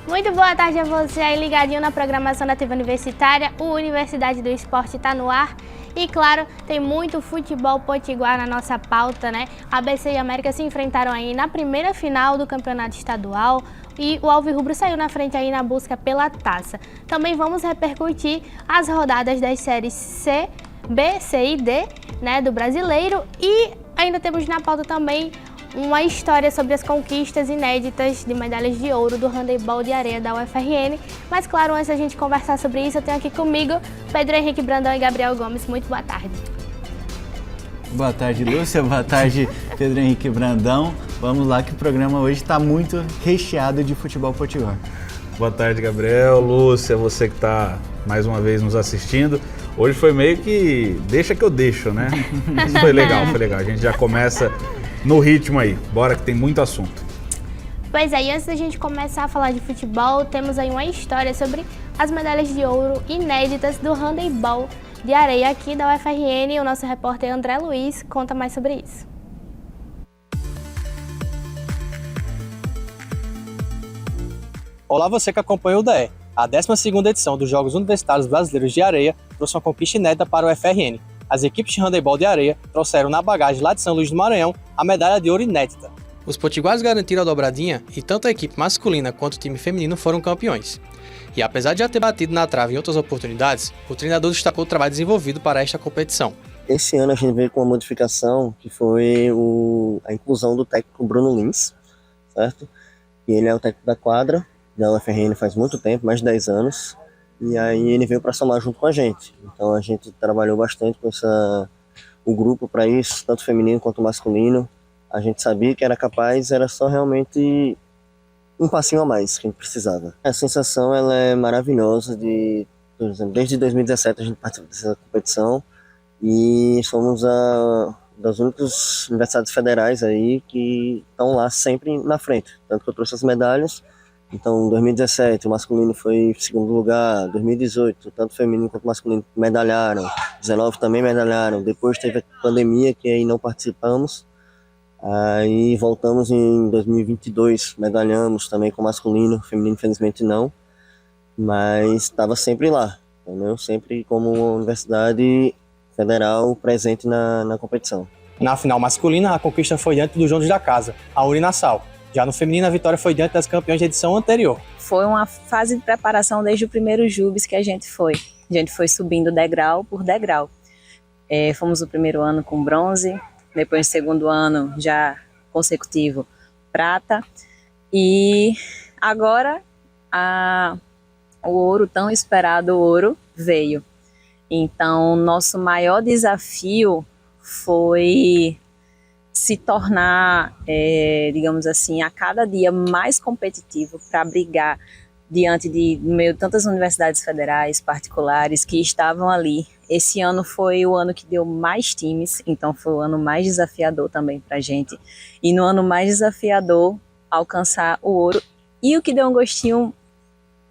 Muito boa tarde a você aí ligadinho na programação da TV Universitária. O Universidade do Esporte está no ar. E claro, tem muito futebol potiguar na nossa pauta, né? ABC e América se enfrentaram aí na primeira final do campeonato estadual e o Alvirrubro saiu na frente aí na busca pela taça. Também vamos repercutir as rodadas das séries C, B, C e D, né, do Brasileiro, e ainda temos na pauta também uma história sobre as conquistas inéditas de medalhas de ouro do handebol de areia da UFRN. Mas claro, antes da gente conversar sobre isso, eu tenho aqui comigo Pedro Henrique Brandão e Gabriel Gomes. Muito boa tarde. Boa tarde, Lúcia. Boa tarde, Pedro Henrique Brandão. Vamos lá que o programa hoje está muito recheado de futebol potiguar. Boa tarde, Gabriel, Lúcia, você que está mais uma vez nos assistindo. Hoje foi meio que deixa que eu deixo, né? Mas foi legal, foi legal. A gente já começa no ritmo aí. Bora que tem muito assunto. Pois é, e antes da gente começar a falar de futebol, temos aí uma história sobre as medalhas de ouro inéditas do handebol de areia aqui da UFRN. O nosso repórter André Luiz conta mais sobre isso. Olá, você que acompanha o DE. A 12ª edição dos Jogos Universitários Brasileiros de Areia trouxe uma conquista inédita para o UFRN. As equipes de handebol de areia trouxeram na bagagem lá de São Luís do Maranhão a medalha de ouro inédita. Os potiguares garantiram a dobradinha e tanto a equipe masculina quanto o time feminino foram campeões. E apesar de já ter batido na trave em outras oportunidades, o treinador destacou o trabalho desenvolvido para esta competição. Esse ano a gente veio com uma modificação que foi a inclusão do técnico Bruno Lins, certo? E ele é o técnico da quadra da UFRN faz muito tempo, mais de 10 anos, e aí ele veio para somar junto com a gente. Então a gente trabalhou bastante com o grupo para isso, tanto feminino quanto masculino. A gente sabia que era capaz, era só realmente um passinho a mais que a gente precisava. A sensação ela é maravilhosa, por exemplo, desde 2017 a gente participa dessa competição e somos das únicas universidades federais aí que estão lá sempre na frente. Tanto que eu trouxe as medalhas. Então, em 2017, o masculino foi segundo lugar, 2018, tanto feminino quanto masculino medalharam, 19 também medalharam, depois teve a pandemia que aí não participamos, aí voltamos em 2022, medalhamos também com masculino, feminino infelizmente não, mas estava sempre lá, entendeu? Sempre como uma universidade federal presente na competição. Na final masculina, a conquista foi diante dos donos da casa, a Urinassal. Já no feminino, a vitória foi diante das campeãs da edição anterior. Foi uma fase de preparação desde o primeiro JUBES que a gente foi. A gente foi subindo degrau por degrau. Fomos no primeiro ano com bronze, depois no segundo ano já consecutivo prata. E agora o ouro, tão esperado ouro, veio. Então, nosso maior desafio foi se tornar, digamos assim, a cada dia mais competitivo para brigar diante de meio tantas universidades federais, particulares que estavam ali. Esse ano foi o ano que deu mais times, então foi o ano mais desafiador também para a gente. E no ano mais desafiador, alcançar o ouro. E o que deu um gostinho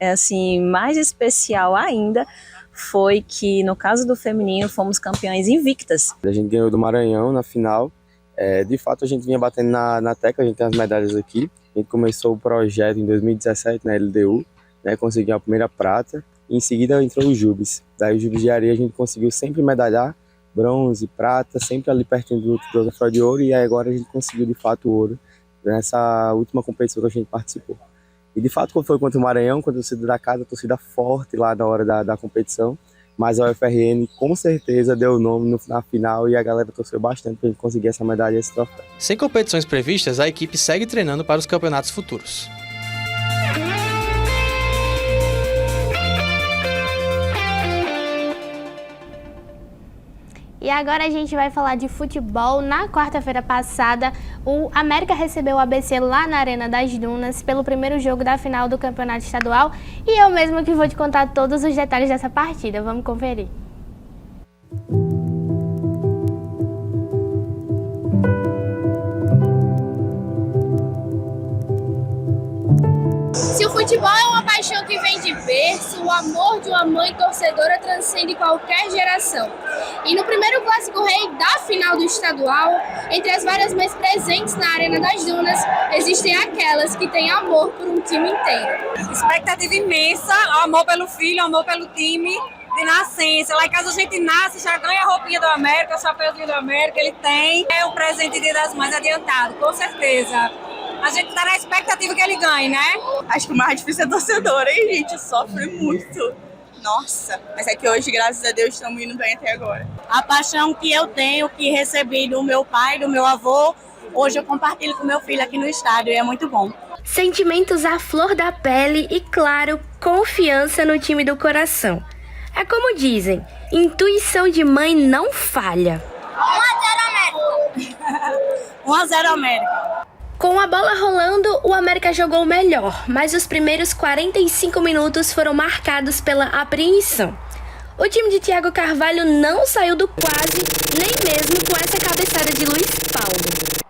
assim, mais especial ainda foi que, no caso do feminino, fomos campeãs invictas. A gente ganhou do Maranhão na final. De fato, a gente vinha batendo na tecla, a gente tem as medalhas aqui. A gente começou o projeto em 2017 na LDU, né, conseguiu a primeira prata, e em seguida entrou o JUBES. Daí o JUBES de areia a gente conseguiu sempre medalhar, bronze, prata, sempre ali pertinho do troféu de ouro, e aí agora a gente conseguiu de fato o ouro nessa última competição que a gente participou. E de fato, quando foi contra o Maranhão, com a torcida da casa, a torcida forte lá na hora da competição, mas a UFRN com certeza deu o nome na final e a galera torceu bastante para a gente conseguir essa medalha e esse troféu. Sem competições previstas, a equipe segue treinando para os campeonatos futuros. E agora a gente vai falar de futebol. Na quarta-feira passada, o América recebeu o ABC lá na Arena das Dunas pelo primeiro jogo da final do Campeonato Estadual. E eu mesma que vou te contar todos os detalhes dessa partida. Vamos conferir. Se o futebol é uma paixão que vem de berço, o amor de uma mãe torcedora transcende qualquer geração. E no primeiro clássico rei da final do estadual, entre as várias mães presentes na Arena das Dunas, existem aquelas que têm amor por um time inteiro. Expectativa imensa, amor pelo filho, amor pelo time de nascença. Lá em casa a gente nasce, já ganha a roupinha do América, o chapéuzinho do América, ele tem. É um presente de Dia das Mães adiantado, com certeza. A gente tá na expectativa que ele ganhe, né? Acho que o mais difícil é torcedor, hein, gente? Sofre muito. Nossa, mas é que hoje, graças a Deus, estamos indo bem até agora. A paixão que eu tenho, que recebi do meu pai, do meu avô, hoje eu compartilho com meu filho aqui no estádio e é muito bom. Sentimentos à flor da pele e, claro, confiança no time do coração. É como dizem, intuição de mãe não falha. 1-0 América! 1-0 América! Com a bola rolando, o América jogou melhor, mas os primeiros 45 minutos foram marcados pela apreensão. O time de Thiago Carvalho não saiu do quase, nem mesmo com essa cabeçada de Luiz Paulo.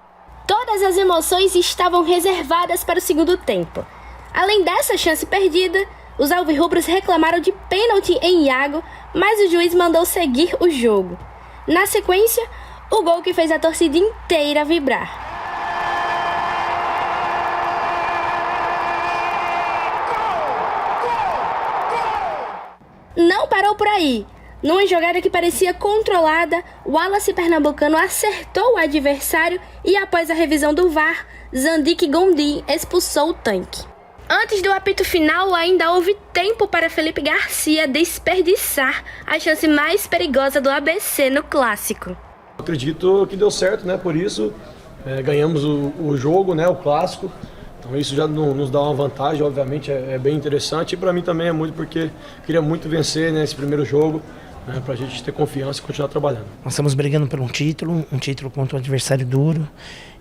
Todas as emoções estavam reservadas para o segundo tempo. Além dessa chance perdida, os alvirrubros reclamaram de pênalti em Iago, mas o juiz mandou seguir o jogo. Na sequência, o gol que fez a torcida inteira vibrar. Não parou por aí. Numa jogada que parecia controlada, o Wallace pernambucano acertou o adversário e, após a revisão do VAR, Zandik Gondim expulsou o tanque. Antes do apito final, ainda houve tempo para Felipe Garcia desperdiçar a chance mais perigosa do ABC no clássico. Acredito que deu certo, né? Por isso ganhamos o jogo, né? O clássico. Então isso já nos dá uma vantagem, obviamente é bem interessante. E para mim também é muito, porque queria muito vencer, né, esse primeiro jogo, né, para a gente ter confiança e continuar trabalhando. Nós estamos brigando por um título contra um adversário duro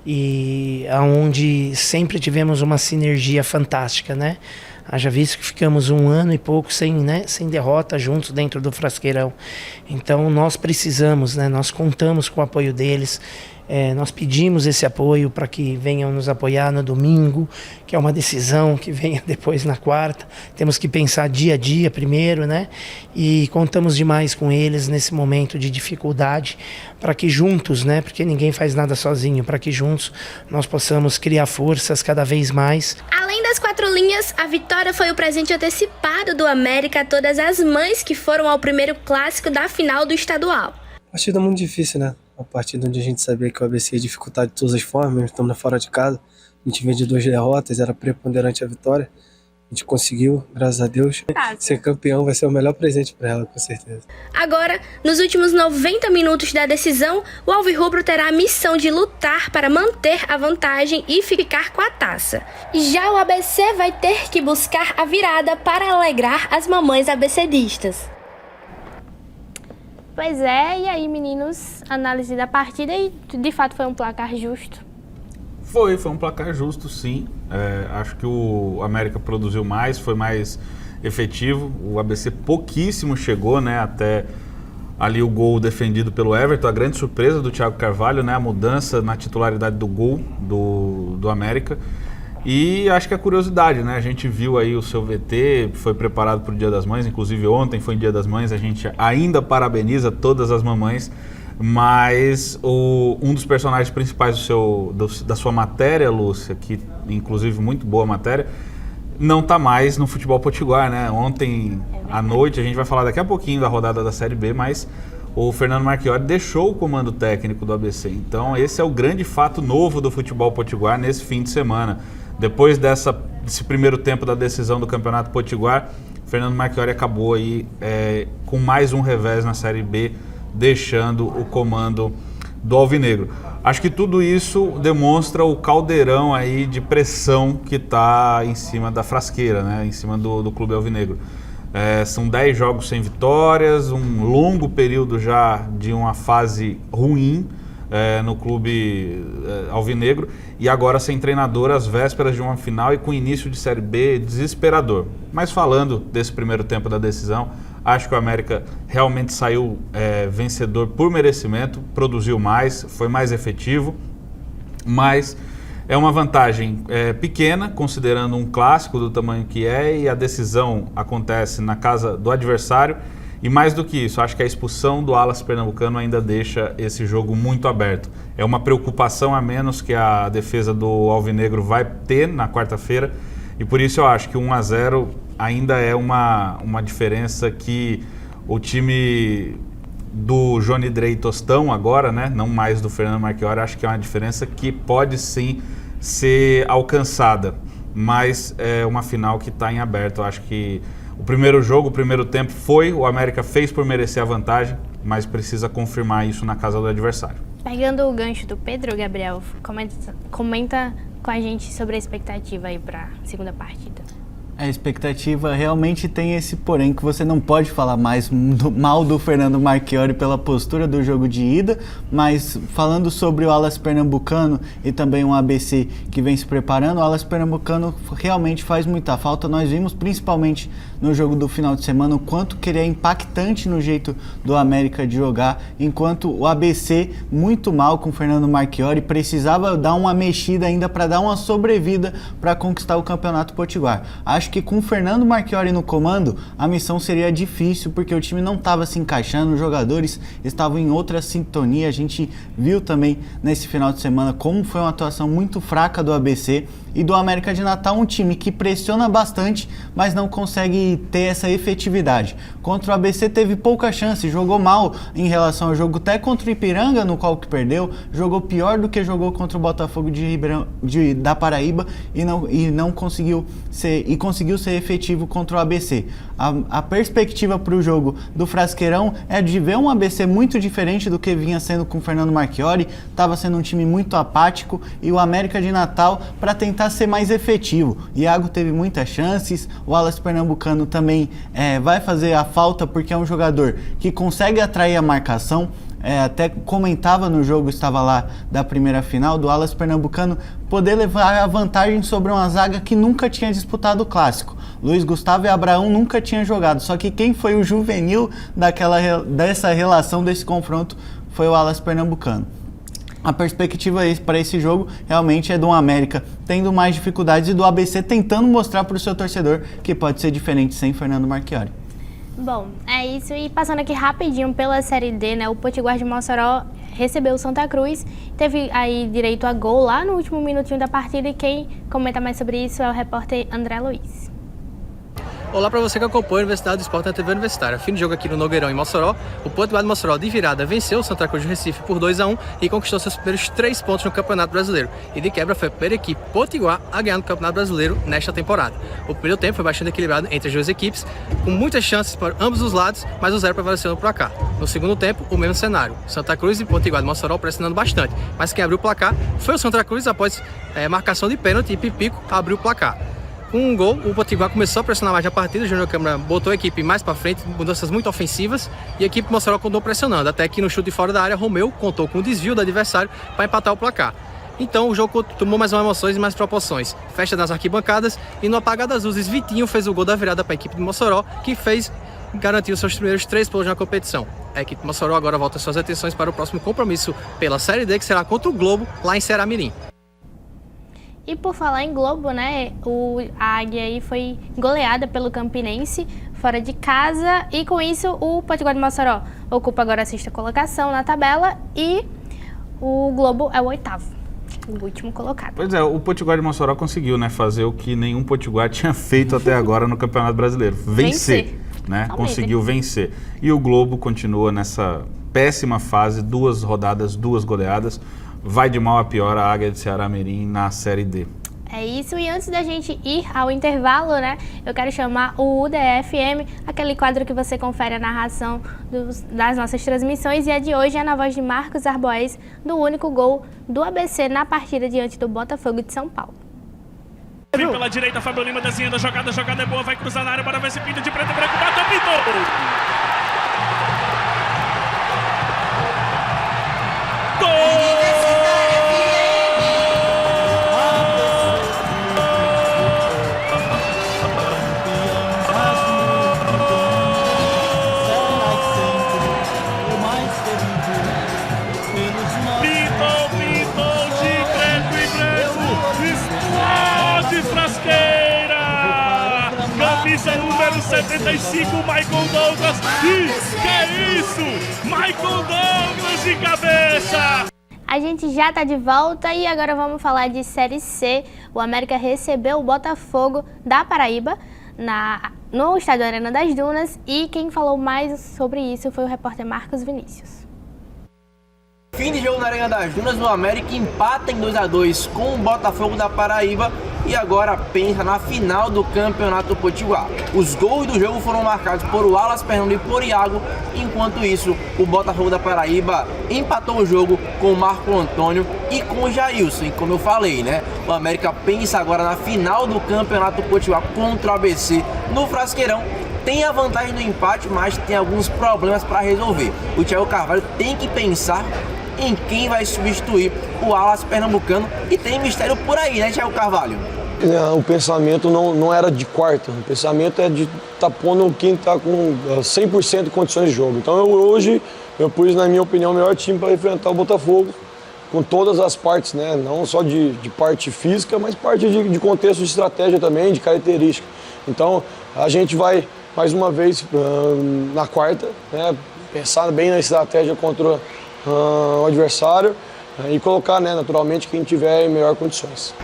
e aonde sempre tivemos uma sinergia fantástica, né? Haja visto que ficamos 1 ano e pouco sem derrota juntos dentro do Frasqueirão. Então nós precisamos, né? Nós contamos com o apoio deles. Nós pedimos esse apoio para que venham nos apoiar no domingo, que é uma decisão que venha depois na quarta. Temos que pensar dia a dia primeiro, né? E contamos demais com eles nesse momento de dificuldade, para que juntos, né? Porque ninguém faz nada sozinho, para que juntos nós possamos criar forças cada vez mais. Além das 4 linhas, a vitória foi o presente antecipado do América a todas as mães que foram ao primeiro clássico da final do estadual. Partida muito difícil, né? A partida onde a gente sabia que o ABC ia dificultar de todas as formas, estamos fora de casa, a gente veio de 2 derrotas, era preponderante a vitória, a gente conseguiu, graças a Deus, ser campeão vai ser o melhor presente para ela, com certeza. Agora, nos últimos 90 minutos da decisão, o alvirrubro terá a missão de lutar para manter a vantagem e ficar com a taça. Já o ABC vai ter que buscar a virada para alegrar as mamães abecedistas. Pois é, e aí, meninos, análise da partida e de fato foi um placar justo? Foi um placar justo, sim. Acho que o América produziu mais, foi mais efetivo. O ABC pouquíssimo chegou, né, até ali o gol defendido pelo Everton. A grande surpresa do Thiago Carvalho, né, a mudança na titularidade do gol do América. E acho que a curiosidade, né? A gente viu aí o seu VT, foi preparado para o Dia das Mães, inclusive ontem foi Dia das Mães, a gente ainda parabeniza todas as mamães, mas um dos personagens principais da sua matéria, Lúcia, que inclusive muito boa matéria, não está mais no futebol potiguar, né? Ontem à noite, a gente vai falar daqui a pouquinho da rodada da Série B, mas o Fernando Marchiori deixou o comando técnico do ABC. Então esse é o grande fato novo do futebol potiguar nesse fim de semana. Depois desse primeiro tempo da decisão do Campeonato Potiguar, Fernando Marchiori acabou aí com mais um revés na Série B, deixando o comando do Alvinegro. Acho que tudo isso demonstra o caldeirão aí de pressão que está em cima da frasqueira, né? Em cima do Clube Alvinegro. São 10 jogos sem vitórias, um longo período já de uma fase ruim no clube alvinegro, e agora sem treinador às vésperas de uma final e com início de Série B desesperador. Mas falando desse primeiro tempo da decisão, acho que o América realmente saiu vencedor por merecimento, produziu mais, foi mais efetivo, mas É uma vantagem pequena, considerando um clássico do tamanho que é, e a decisão acontece na casa do adversário. E mais do que isso, acho que a expulsão do Wallace Pernambucano ainda deixa esse jogo muito aberto. É uma preocupação a menos que a defesa do Alvinegro vai ter na quarta-feira, e por isso eu acho que 1-0 ainda é uma diferença que o time do Johnny Drey Tostão agora, né, não mais do Fernando Marchiori, acho que é uma diferença que pode sim ser alcançada, mas é uma final que está em aberto. Eu acho que o primeiro jogo, o primeiro tempo o América fez por merecer a vantagem, mas precisa confirmar isso na casa do adversário. Pegando o gancho do Pedro, Gabriel, comenta com a gente sobre a expectativa aí para a segunda partida. A expectativa realmente tem esse porém, que você não pode falar mais mal do Fernando Marchiori pela postura do jogo de ida, mas falando sobre o Wallace Pernambucano e também um ABC que vem se preparando, o Wallace Pernambucano realmente faz muita falta. Nós vimos principalmente no jogo do final de semana o quanto que ele é impactante no jeito do América de jogar, enquanto o ABC, muito mal com o Fernando Marchiori, precisava dar uma mexida ainda para dar uma sobrevida para conquistar o Campeonato Potiguar. Acho que com o Fernando Marchiori no comando, a missão seria difícil, porque o time não estava se encaixando, os jogadores estavam em outra sintonia. A gente viu também nesse final de semana como foi uma atuação muito fraca do ABC e do América de Natal, um time que pressiona bastante, mas não consegue ter essa efetividade. Contra o ABC teve pouca chance, jogou mal em relação ao jogo até contra o Ipiranga, no qual que perdeu, jogou pior do que jogou contra o Botafogo da Paraíba e não conseguiu ser, e conseguiu ser efetivo contra o ABC. A perspectiva para o jogo do Frasqueirão é de ver um ABC muito diferente do que vinha sendo com o Fernando Marchiori. Estava sendo um time muito apático, e o América de Natal para tentar ser mais efetivo. Iago teve muitas chances, o Wallace Pernambucano também vai fazer a falta, porque é um jogador que consegue atrair a marcação. Até comentava no jogo, estava lá da primeira final, do Wallace Pernambucano poder levar a vantagem sobre uma zaga que nunca tinha disputado o clássico. Luiz Gustavo e Abraão nunca tinham jogado, só que quem foi o juvenil dessa relação, desse confronto, foi o Wallace Pernambucano. A perspectiva para esse jogo realmente é do América tendo mais dificuldades e do ABC tentando mostrar para o seu torcedor que pode ser diferente sem Fernando Marchiori. Bom, é isso. E passando aqui rapidinho pela Série D, né? O Potiguar de Mossoró recebeu o Santa Cruz, teve aí direito a gol lá no último minutinho da partida, e quem comenta mais sobre isso é o repórter André Luiz. Olá para você que acompanha a Universidade do Esporte na TV Universitária. Fim de jogo aqui no Nogueirão, em Mossoró. O Potiguar de Mossoró, de virada, venceu o Santa Cruz do Recife por 2-1 e conquistou seus primeiros 3 pontos no Campeonato Brasileiro. E de quebra foi a primeira equipe Potiguar a ganhar no Campeonato Brasileiro nesta temporada. O primeiro tempo foi bastante equilibrado entre as duas equipes, com muitas chances para ambos os lados, mas o 0 prevaleceu no placar. No segundo tempo, o mesmo cenário. Santa Cruz e Potiguar de Mossoró pressionando bastante, mas quem abriu o placar foi o Santa Cruz após marcação de pênalti, e Pipico abriu o placar. Com um gol, o Potiguar começou a pressionar mais a partida, o Júnior Câmara botou a equipe mais para frente, mudanças muito ofensivas, e a equipe de Mossoró continuou pressionando, até que no chute fora da área, Romeu contou com o desvio do adversário para empatar o placar. Então o jogo tomou mais emoções e mais proporções. Festa nas arquibancadas, e no apagar das luzes, Vitinho fez o gol da virada para a equipe de Mossoró, que garantiu seus primeiros 3 pontos na competição. A equipe de Mossoró agora volta suas atenções para o próximo compromisso pela Série D, que será contra o Globo, lá em Ceará-Mirim. E por falar em Globo, né, a Águia aí foi goleada pelo Campinense fora de casa, e com isso o Potiguar de Mossoró ocupa agora a 6ª colocação na tabela, e o Globo é o 8º, o último colocado. Pois é, o Potiguar de Mossoró conseguiu, né, fazer o que nenhum Potiguar tinha feito até agora no Campeonato Brasileiro, vencer. Né? Conseguiu vencer. E o Globo continua nessa péssima fase, 2 rodadas, 2 goleadas. Vai de mal a pior a Águia de Ceará-Mirim na Série D. É isso, e antes da gente ir ao intervalo, né, eu quero chamar o UDFM, aquele quadro que você confere a narração das nossas transmissões, e a de hoje é na voz de Marcos Arboez, do único gol do ABC na partida diante do Botafogo de São Paulo. Vem pela direita, Fábio Lima desenhando a jogada é boa, vai cruzar na área, para ver se pinta de preto e branco, bateu, pintou! camisa número 75, Michael Douglas. E que é isso? Michael Douglas de cabeça. A gente já tá de volta e agora vamos falar de Série C. O América recebeu o Botafogo da Paraíba no estádio Arena das Dunas e quem falou mais sobre isso foi o repórter Marcos Vinícius. Fim de jogo na Arena das Dunas, o América empata em 2-2 com o Botafogo da Paraíba e agora pensa na final do Campeonato Potiguar. Os gols do jogo foram marcados por o Alas Fernando e por Iago, enquanto isso o Botafogo da Paraíba empatou o jogo com o Marco Antônio e com o Jailson. E como eu falei, né, o América pensa agora na final do Campeonato Potiguar contra o ABC no Frasqueirão. Tem a vantagem do empate, mas tem alguns problemas para resolver. O Thiago Carvalho tem que pensar em quem vai substituir o Alas pernambucano e tem mistério por aí, né, Thiago Carvalho? O pensamento não era de quarta, o pensamento é de estar pondo quem está com 100% de condições de jogo. Então hoje eu pus, na minha opinião, o melhor time para enfrentar o Botafogo, com todas as partes, né? Não só de parte física, mas parte de contexto de estratégia também, de característica. Então a gente vai, mais uma vez, na quarta, né? Pensar bem na estratégia contra o adversário e colocar, né, naturalmente, quem tiver em melhores condições.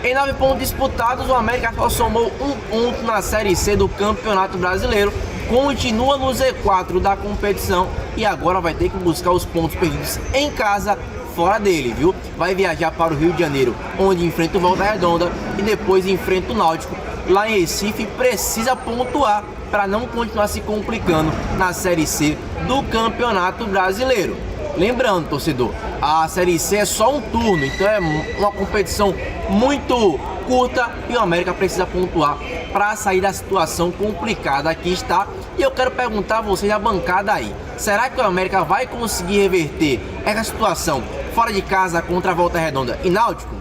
Em 9 pontos disputados, o América só somou 1 ponto na Série C do Campeonato Brasileiro, continua no Z4 da competição e agora vai ter que buscar os pontos perdidos em casa, fora dele, viu? Vai viajar para o Rio de Janeiro, onde enfrenta o Volta Redonda e depois enfrenta o Náutico. Lá em Recife precisa pontuar para não continuar se complicando na Série C do Campeonato Brasileiro. Lembrando, torcedor, a Série C é só um turno, então é uma competição muito curta e o América precisa pontuar para sair da situação complicada que está. E eu quero perguntar a vocês da bancada aí, será que o América vai conseguir reverter essa situação fora de casa contra a Volta Redonda e Náutico?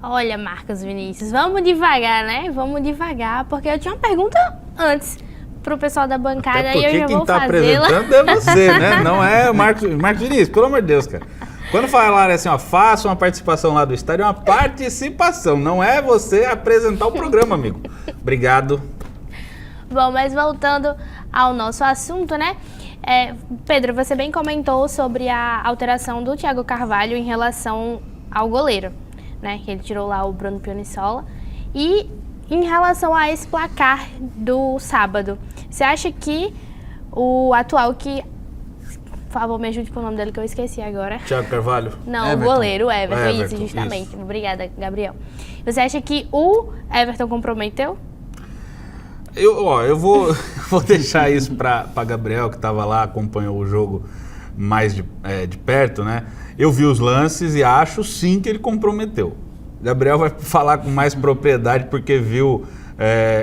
Olha, Marcos Vinícius, vamos devagar, né? Vamos devagar, porque eu tinha uma pergunta antes pro pessoal da bancada e eu já vou fazê-la. Quem tá apresentando é você, né? Não é o Marcos Vinícius, pelo amor de Deus, cara. Quando falaram assim, ó, faça uma participação lá do estádio, é uma participação, não é você apresentar o programa, amigo. Obrigado. Bom, mas voltando ao nosso assunto, né? Pedro, você bem comentou sobre a alteração do Thiago Carvalho em relação ao goleiro, né? Que ele tirou lá o Bruno Pionisola. E em relação a esse placar do sábado, você acha que o atual que... Por favor, me ajude com o nome dele que eu esqueci agora. Thiago Carvalho? Não, Everton. O goleiro, o Everton, isso, justamente. Isso. Obrigada, Gabriel. Você acha que o Everton comprometeu? Eu vou deixar isso para Gabriel, que estava lá, acompanhou o jogo mais de perto, né? Eu vi os lances e acho sim que ele comprometeu. Gabriel vai falar com mais propriedade porque viu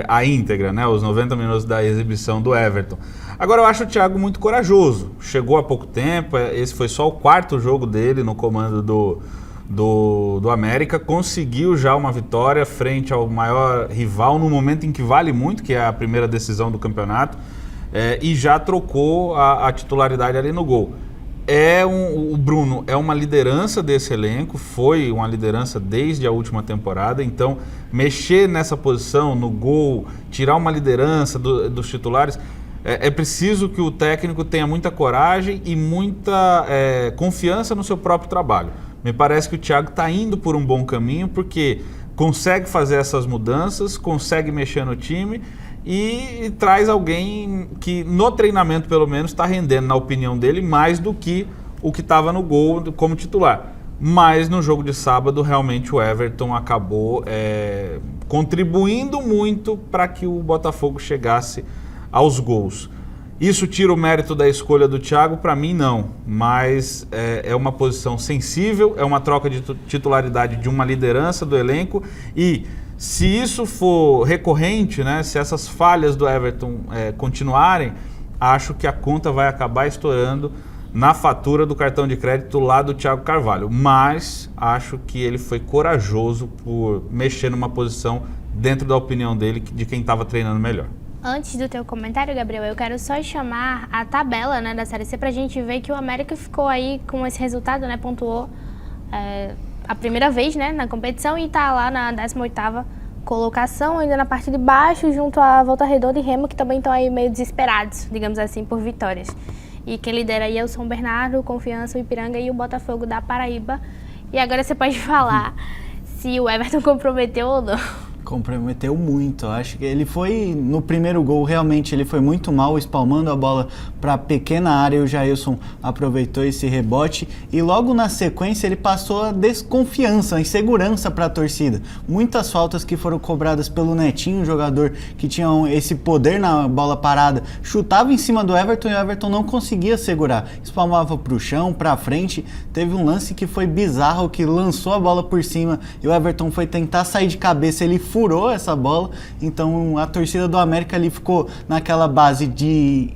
a íntegra, né? Os 90 minutos da exibição do Everton. Agora eu acho o Thiago muito corajoso. Chegou há pouco tempo, esse foi só o 4º jogo dele no comando do América. Conseguiu já uma vitória frente ao maior rival no momento em que vale muito, que é a primeira decisão do campeonato, e já trocou a titularidade ali no gol. O Bruno é uma liderança desse elenco, foi uma liderança desde a última temporada, então mexer nessa posição, no gol, tirar uma liderança dos titulares, é preciso que o técnico tenha muita coragem e muita confiança no seu próprio trabalho. Me parece que o Thiago está indo por um bom caminho porque consegue fazer essas mudanças, consegue mexer no time e traz alguém que no treinamento pelo menos está rendendo, na opinião dele, mais do que o que estava no gol como titular. Mas no jogo de sábado realmente o Everton acabou contribuindo muito para que o Botafogo chegasse aos gols. Isso tira o mérito da escolha do Thiago? Para mim não, mas é uma posição sensível, é uma troca de titularidade de uma liderança do elenco e se isso for recorrente, né, se essas falhas do Everton continuarem, acho que a conta vai acabar estourando na fatura do cartão de crédito lá do Thiago Carvalho. Mas acho que ele foi corajoso por mexer numa posição dentro da opinião dele de quem estava treinando melhor. Antes do teu comentário, Gabriel, eu quero só chamar a tabela, né, da Série C pra gente ver que o América ficou aí com esse resultado, né, pontuou a primeira vez, né, na competição e tá lá na 18ª colocação, ainda na parte de baixo, junto à Volta Redonda e Remo, que também estão aí meio desesperados, digamos assim, por vitórias. E quem lidera aí é o São Bernardo, o Confiança, o Ipiranga e o Botafogo da Paraíba. E agora você pode falar se o Everton comprometeu ou não. Comprometeu muito. Acho que ele foi, no primeiro gol, realmente ele foi muito mal, espalmando a bola para a pequena área, e o Jailson aproveitou esse rebote e logo na sequência ele passou a desconfiança, a insegurança para a torcida. Muitas faltas que foram cobradas pelo Netinho, um jogador que tinha esse poder na bola parada, chutava em cima do Everton e o Everton não conseguia segurar, espalmava para o chão, para frente. Teve um lance que foi bizarro, que lançou a bola por cima e o Everton foi tentar sair de cabeça, ele furou essa bola, então a torcida do América ali ficou naquela base de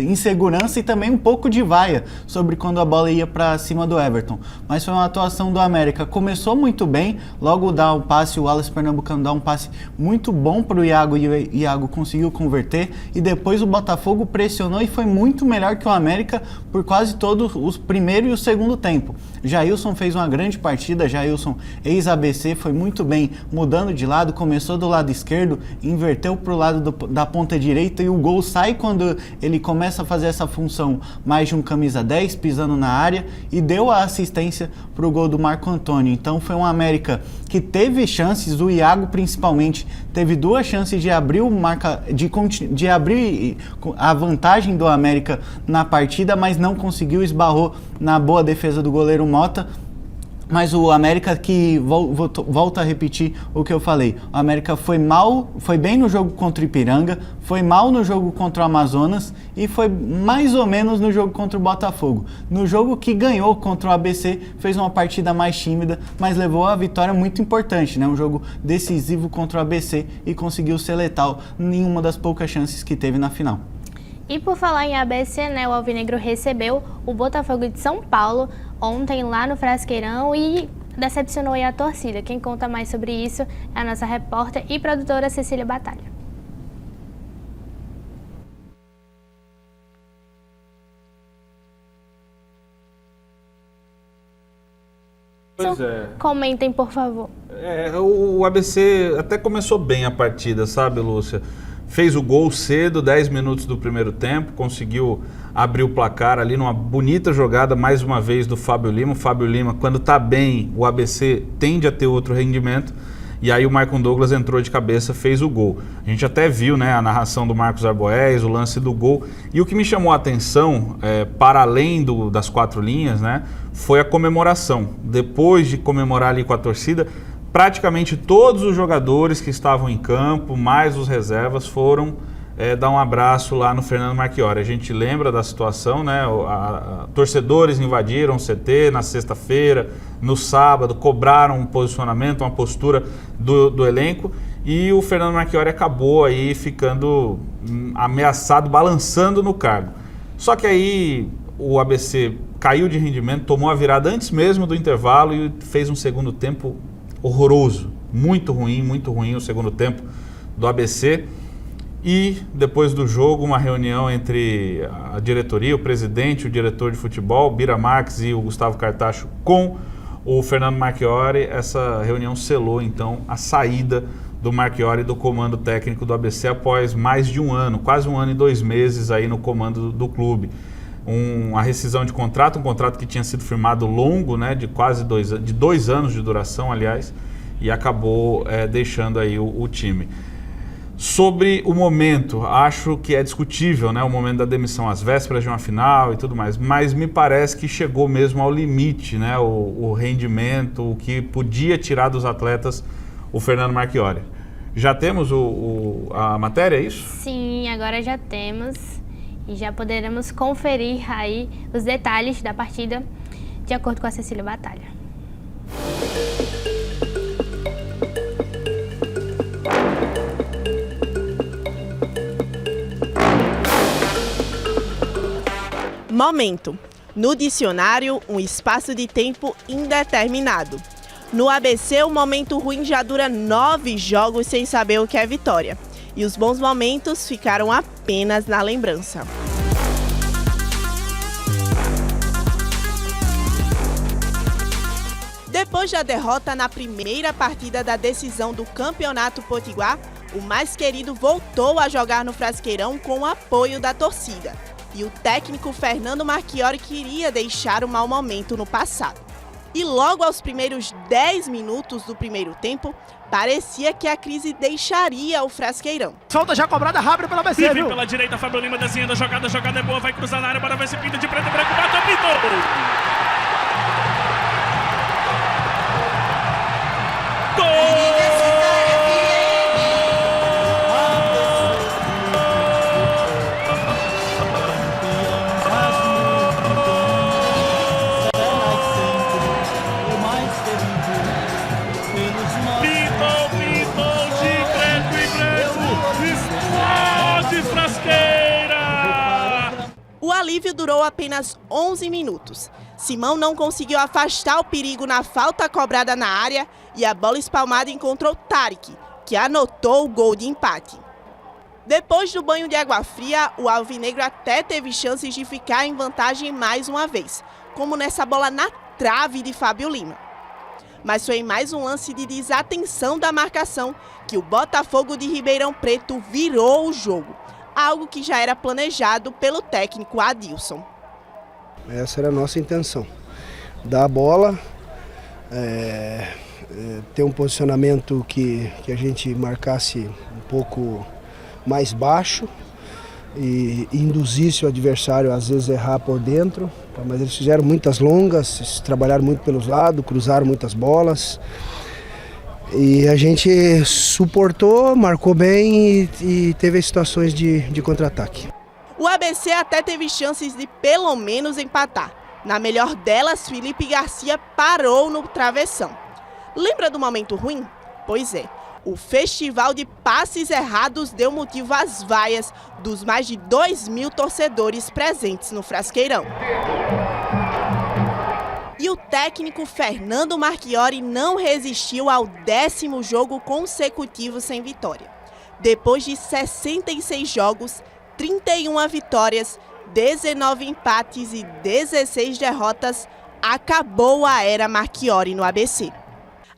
insegurança e também um pouco de vaia sobre quando a bola ia para cima do Everton. Mas foi uma atuação do América, começou muito bem, logo dá um passe, o Wallace Pernambucano dá um passe muito bom para o Iago e o Iago conseguiu converter, e depois o Botafogo pressionou e foi muito melhor que o América por quase todos os primeiro e o segundo tempo. Jailson fez uma grande partida, Jailson ex-ABC, foi muito bem mudando de lado, começou do lado esquerdo, inverteu para o lado da ponta direita e o gol sai quando ele começa a fazer essa função mais de um camisa 10, pisando na área, e deu a assistência para o gol do Marco Antônio. Então foi um América que teve chances, o Iago principalmente, teve duas chances de abrir de abrir a vantagem do América na partida, mas não conseguiu, esbarrou na boa defesa do goleiro Mota. Mas o América, que volta a repetir o que eu falei, o América foi bem no jogo contra o Ipiranga, foi mal no jogo contra o Amazonas e foi mais ou menos no jogo contra o Botafogo. No jogo que ganhou contra o ABC, fez uma partida mais tímida, mas levou a vitória muito importante, né? Um jogo decisivo contra o ABC e conseguiu ser letal em uma das poucas chances que teve na final. E por falar em ABC, né, o Alvinegro recebeu o Botafogo de São Paulo ontem lá no Frasqueirão e decepcionou aí a torcida. Quem conta mais sobre isso é a nossa repórter e produtora Cecília Batalha. Pois é. Comentem, por favor. O ABC até começou bem a partida, sabe, Lúcia? Fez o gol cedo, 10 minutos do primeiro tempo, conseguiu abrir o placar ali numa bonita jogada, mais uma vez, do Fábio Lima. O Fábio Lima, quando tá bem, o ABC tende a ter outro rendimento, e aí o Maicon Douglas entrou de cabeça, fez o gol. A gente até viu, né, a narração do Marcos Arboés, o lance do gol, e o que me chamou a atenção, para além das quatro linhas, né, foi a comemoração. Depois de comemorar ali com a torcida, praticamente todos os jogadores que estavam em campo, mais os reservas, foram dar um abraço lá no Fernando Marchiori. A gente lembra da situação, né? Torcedores invadiram o CT na sexta-feira, no sábado, cobraram um posicionamento, uma postura do elenco, e o Fernando Marchiori acabou aí ficando ameaçado, balançando no cargo. Só que aí o ABC caiu de rendimento, tomou a virada antes mesmo do intervalo e fez um segundo tempo horroroso, muito ruim o segundo tempo do ABC. E depois do jogo, uma reunião entre a diretoria, o presidente, o diretor de futebol, Bira Marques e o Gustavo Cartacho com o Fernando Marchiori. Essa reunião selou então a saída do Marchiori do comando técnico do ABC após mais de um ano, quase um ano e 2 meses aí no comando do clube. Uma rescisão de contrato, um contrato que tinha sido firmado longo, né, de quase 2 anos de duração, aliás, e acabou deixando aí o time. Sobre o momento, acho que é discutível, né, o momento da demissão, às vésperas de uma final e tudo mais, mas me parece que chegou mesmo ao limite, né, o rendimento, o que podia tirar dos atletas o Fernando Marchiori. Já temos a matéria, é isso? Sim, agora já temos. E já poderemos conferir aí os detalhes da partida de acordo com a Cecília Batalha. Momento. No dicionário, um espaço de tempo indeterminado. No ABC, o momento ruim já dura 9 jogos sem saber o que é vitória. E os bons momentos ficaram apenas na lembrança. Depois da derrota na primeira partida da decisão do Campeonato Potiguar, o mais querido voltou a jogar no Frasqueirão com o apoio da torcida. E o técnico Fernando Marchiori queria deixar o mau momento no passado. E logo aos primeiros 10 minutos do primeiro tempo, parecia que a crise deixaria o Frasqueirão. Falta já cobrada rápido pela ABC, viu? Pela direita, Fábio Lima desenhando a jogada é boa, vai cruzar na área, para ver se pinta de preto e branco, bate, apitou! O alívio durou apenas 11 minutos. Simão não conseguiu afastar o perigo na falta cobrada na área e a bola espalmada encontrou Tarek, que anotou o gol de empate. Depois do banho de água fria, o alvinegro até teve chances de ficar em vantagem mais uma vez, como nessa bola na trave de Fábio Lima. Mas foi mais um lance de desatenção da marcação que o Botafogo de Ribeirão Preto virou o jogo, algo que já era planejado pelo técnico Adilson. Essa era a nossa intenção, dar a bola, ter um posicionamento que a gente marcasse um pouco mais baixo e induzisse o adversário às vezes a errar por dentro, mas eles fizeram muitas longas, trabalharam muito pelos lados, cruzaram muitas bolas. E a gente suportou, marcou bem e teve situações de contra-ataque. O ABC até teve chances de pelo menos empatar. Na melhor delas, Felipe Garcia parou no travessão. Lembra do momento ruim? Pois é, o festival de passes errados deu motivo às vaias dos mais de 2.000 torcedores presentes no Frasqueirão. E o técnico Fernando Marchiori não resistiu ao 10º jogo consecutivo sem vitória. Depois de 66 jogos, 31 vitórias, 19 empates e 16 derrotas, acabou a era Marchiori no ABC.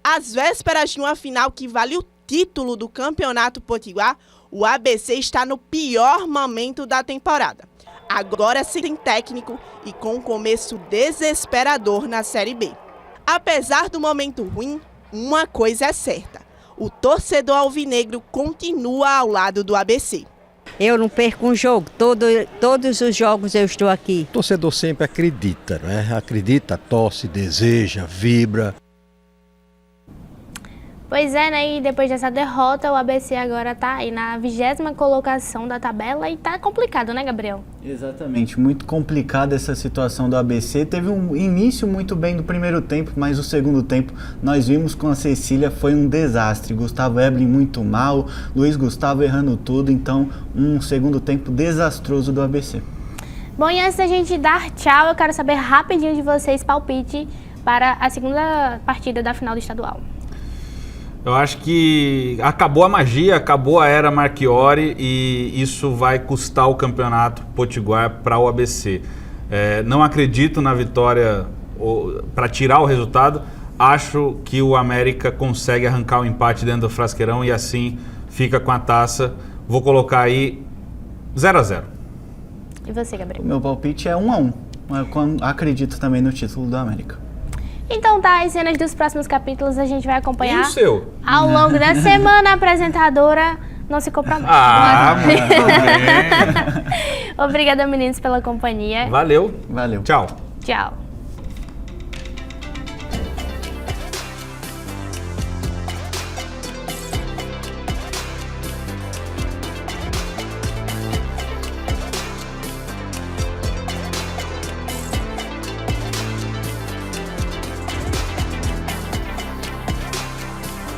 Às vésperas de uma final que vale o título do Campeonato Potiguar, o ABC está no pior momento da temporada. Agora sem técnico e com um começo desesperador na Série B. Apesar do momento ruim, uma coisa é certa: o torcedor alvinegro continua ao lado do ABC. Eu não perco um jogo, todos os jogos eu estou aqui. O torcedor sempre acredita, né? Acredita, torce, deseja, vibra. Pois é, né? E depois dessa derrota, o ABC agora tá aí na 20ª colocação da tabela e tá complicado, né, Gabriel? Exatamente, muito complicada essa situação do ABC. Teve um início muito bem do primeiro tempo, mas o segundo tempo nós vimos com a Cecília foi um desastre. Gustavo Eblin muito mal, Luiz Gustavo errando tudo, então um segundo tempo desastroso do ABC. Bom, e antes da gente dar tchau, eu quero saber rapidinho de vocês palpite para a segunda partida da final do estadual. Eu acho que acabou a magia, acabou a era Marchiori e isso vai custar o campeonato potiguar para o ABC. Não acredito na vitória para tirar o resultado. Acho que o América consegue arrancar o empate dentro do Frasqueirão e assim fica com a taça. Vou colocar aí 0-0. E você, Gabriel? O meu palpite é 1-1. Acredito também no título do América. Então tá, as cenas dos próximos capítulos a gente vai acompanhar ao longo da semana. A apresentadora não se compromete. Muito bem. Obrigada, meninos, pela companhia. Valeu. Valeu. Tchau. Tchau.